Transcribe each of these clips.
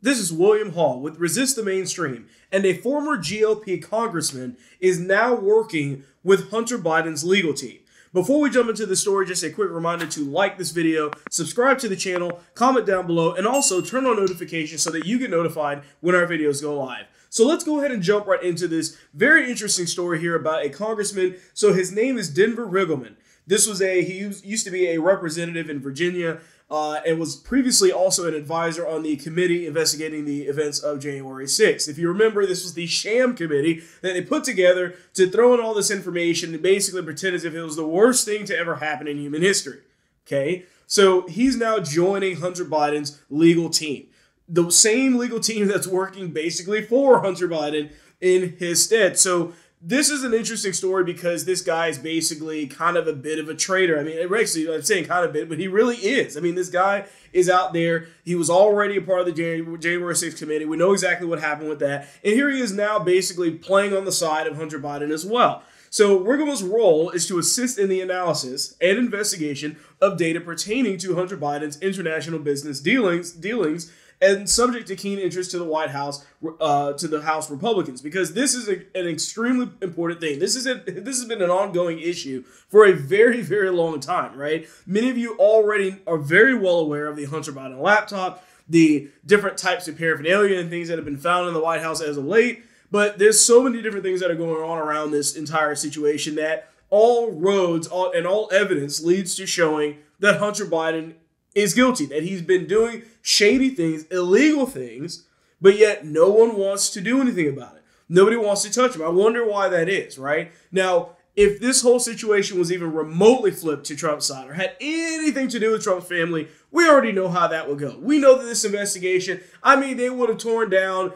This is William Hall with Resist the Mainstream, and a former GOP congressman is now working with Hunter Biden's legal team. Before we jump into the story, just a quick reminder to like this video, subscribe to the channel, comment down below, and also turn on notifications so that you get notified when our videos go live. So let's go ahead and jump right into this very interesting story here about a congressman. So his name is Denver Riggleman. He used to be a representative in Virginia and was previously also an advisor on the committee investigating the events of January 6th. If you remember, this was the sham committee that they put together to throw in all this information and basically pretend as if it was the worst thing to ever happen in human history. Okay, so he's now joining Hunter Biden's legal team. The same legal team that's working basically for Hunter Biden in his stead. So this is an interesting story because this guy is basically kind of a bit of a traitor. I mean, actually, I'm saying kind of a bit, but he really is. I mean, this guy is out there. He was already a part of the January 6th committee. We know exactly what happened with that. And here he is now basically playing on the side of Hunter Biden as well. So Riggleman's role is to assist in the analysis and investigation of data pertaining to Hunter Biden's international business dealings and subject to keen interest to the White House, to the House Republicans, because this is an extremely important thing. This has been an ongoing issue for a very, very long time, right? Many of you already are very well aware of the Hunter Biden laptop, the different types of paraphernalia and things that have been found in the White House as of late, but there's so many different things that are going on around this entire situation that all roads and all evidence leads to showing that Hunter Biden is guilty, that he's been doing shady things, illegal things, but yet no one wants to do anything about it. Nobody wants to touch him. I wonder why that is, right? Now, if this whole situation was even remotely flipped to Trump's side or had anything to do with Trump's family, we already know how that would go. We know that this investigation, they would have torn down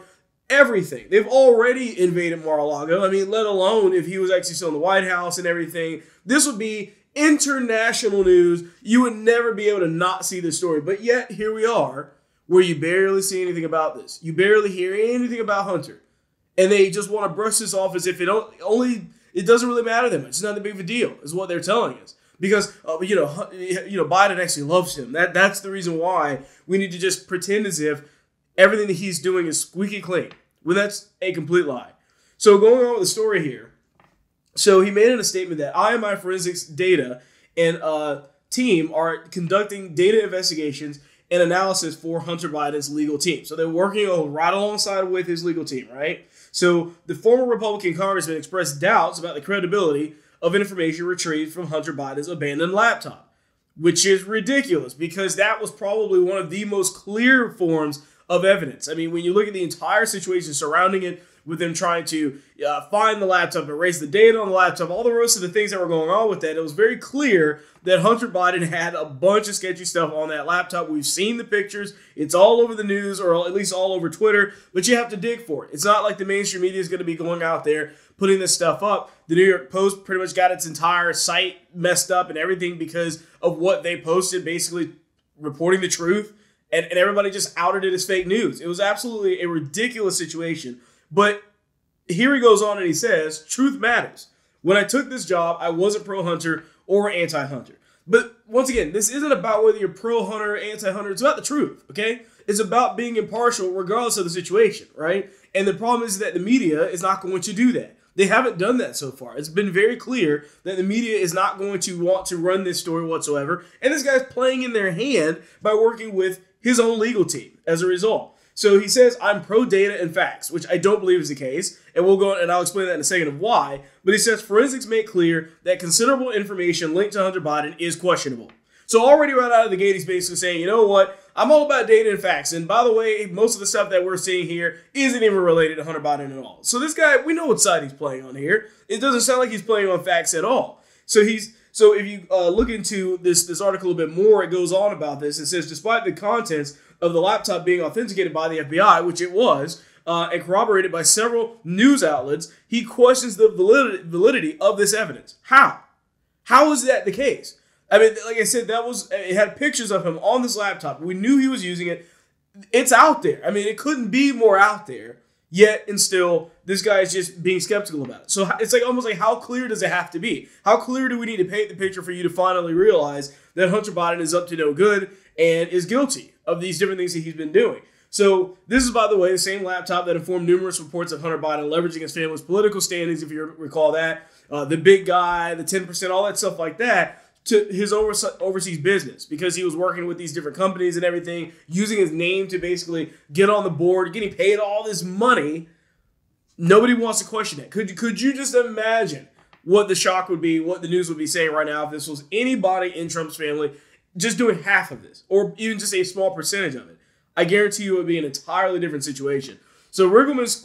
everything. They've already invaded Mar-a-Lago. Let alone if he was actually still in the White House and everything. This would be international news. You would never be able to not see this story. But yet, here we are, where you barely see anything about this. You barely hear anything about Hunter. And they just want to brush this off as if it doesn't really matter that much. It's not that big of a deal, is what they're telling us. Because, Biden actually loves him. That's the reason why we need to just pretend as if everything that he's doing is squeaky clean. When that's a complete lie. So going on with the story here. So he made in a statement that I and my forensics data and team are conducting data investigations and analysis for Hunter Biden's legal team. So they're working right alongside with his legal team, right? So the former Republican congressman expressed doubts about the credibility of information retrieved from Hunter Biden's abandoned laptop, which is ridiculous because that was probably one of the most clear forms of evidence. When you look at the entire situation surrounding it, with them trying to find the laptop, erase the data on the laptop, all the rest of the things that were going on with that, it was very clear that Hunter Biden had a bunch of sketchy stuff on that laptop. We've seen the pictures. It's all over the news, or at least all over Twitter, but you have to dig for it. It's not like the mainstream media is going to be going out there putting this stuff up. The New York Post pretty much got its entire site messed up and everything because of what they posted, basically reporting the truth, and everybody just outed it as fake news. It was absolutely a ridiculous situation. But here he goes on and he says, truth matters. When I took this job, I wasn't pro-Hunter or anti-Hunter. But once again, this isn't about whether you're pro-Hunter or anti-Hunter. It's about the truth, okay? It's about being impartial regardless of the situation, right? And the problem is that the media is not going to do that. They haven't done that so far. It's been very clear that the media is not going to want to run this story whatsoever. And this guy's playing in their hand by working with his own legal team as a result. So he says, I'm pro-data and facts, which I don't believe is the case, and we'll go and I'll explain that in a second of why. But he says forensics make clear that considerable information linked to Hunter Biden is questionable. So already right out of the gate, he's basically saying, you know what? I'm all about data and facts. And by the way, most of the stuff that we're seeing here isn't even related to Hunter Biden at all. So this guy, we know what side he's playing on here. It doesn't sound like he's playing on facts at all. So if you look into this article a bit more, it goes on about this. It says, despite the contents of the laptop being authenticated by the FBI, which it was, and corroborated by several news outlets, he questions the validity of this evidence. How? How is that the case? Like I said, it had pictures of him on this laptop. We knew he was using it. It's out there. It couldn't be more out there. Yet, and still, this guy is just being skeptical about it. So it's almost like, how clear does it have to be? How clear do we need to paint the picture for you to finally realize that Hunter Biden is up to no good and is guilty of these different things that he's been doing? So this is, by the way, the same laptop that informed numerous reports of Hunter Biden leveraging his family's political standings, if you recall that, the big guy, the 10%, all that stuff like that, to his overseas business, because he was working with these different companies and everything, using his name to basically get on the board, getting paid all this money. Nobody wants to question that. Could you just imagine what the shock would be, what the news would be saying right now if this was anybody in Trump's family just doing half of this, or even just a small percentage of it? I guarantee you it would be an entirely different situation. So Riggleman's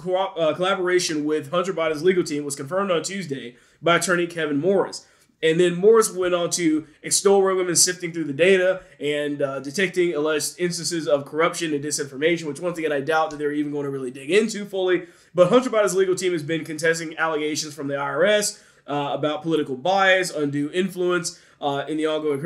collaboration with Hunter Biden's legal team was confirmed on Tuesday by attorney Kevin Morris. And then Morris went on to extol Riggleman sifting through the data and detecting alleged instances of corruption and disinformation, which once again I doubt that they're even going to really dig into fully. But Hunter Biden's legal team has been contesting allegations from the IRS about political bias, undue influence in the ongoing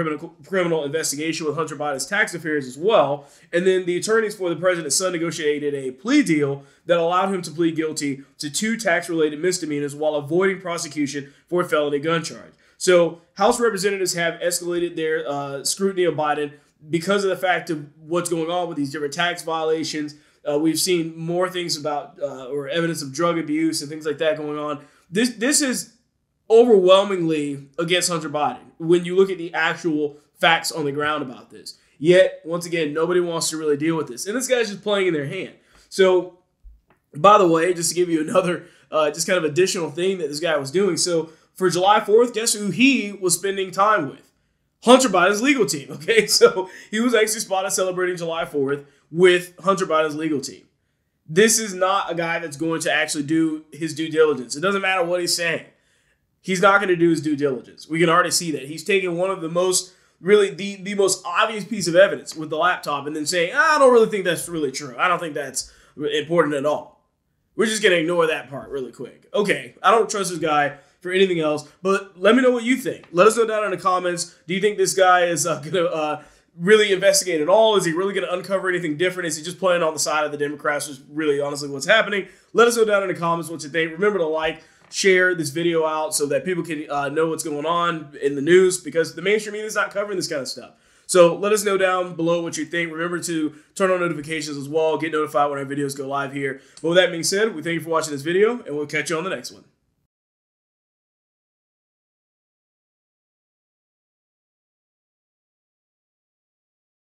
criminal investigation with Hunter Biden's tax affairs as well. And then the attorneys for the president's son negotiated a plea deal that allowed him to plead guilty to 2 tax-related misdemeanors while avoiding prosecution for a felony gun charge. So House representatives have escalated their scrutiny of Biden because of the fact of what's going on with these different tax violations. We've seen more things about or evidence of drug abuse and things like that going on. This is overwhelmingly against Hunter Biden when you look at the actual facts on the ground about this. Yet, once again, nobody wants to really deal with this. And this guy's just playing in their hand. So, by the way, just to give you another just kind of additional thing that this guy was doing. So, for July 4th, guess who he was spending time with? Hunter Biden's legal team, okay? So, he was actually spotted celebrating July 4th with Hunter Biden's legal team. This is not a guy that's going to actually do his due diligence. It doesn't matter what he's saying. He's not going to do his due diligence. We can already see that. He's taking one of the most, really, the most obvious piece of evidence with the laptop and then saying, I don't really think that's really true. I don't think that's important at all. We're just going to ignore that part really quick. Okay, I don't trust this guy for anything else, but let me know what you think. Let us know down in the comments. Do you think this guy is going to really investigate at all? Is he really going to uncover anything different? Is he just playing on the side of the Democrats, which is really honestly what's happening? Let us know down in the comments what you think. Remember to like, share this video out so that people can know what's going on in the news, because the mainstream media is not covering this kind of stuff. So let us know down below what you think. Remember to turn on notifications as well. Get notified when our videos go live here. But with that being said, we thank you for watching this video, and we'll catch you on the next one.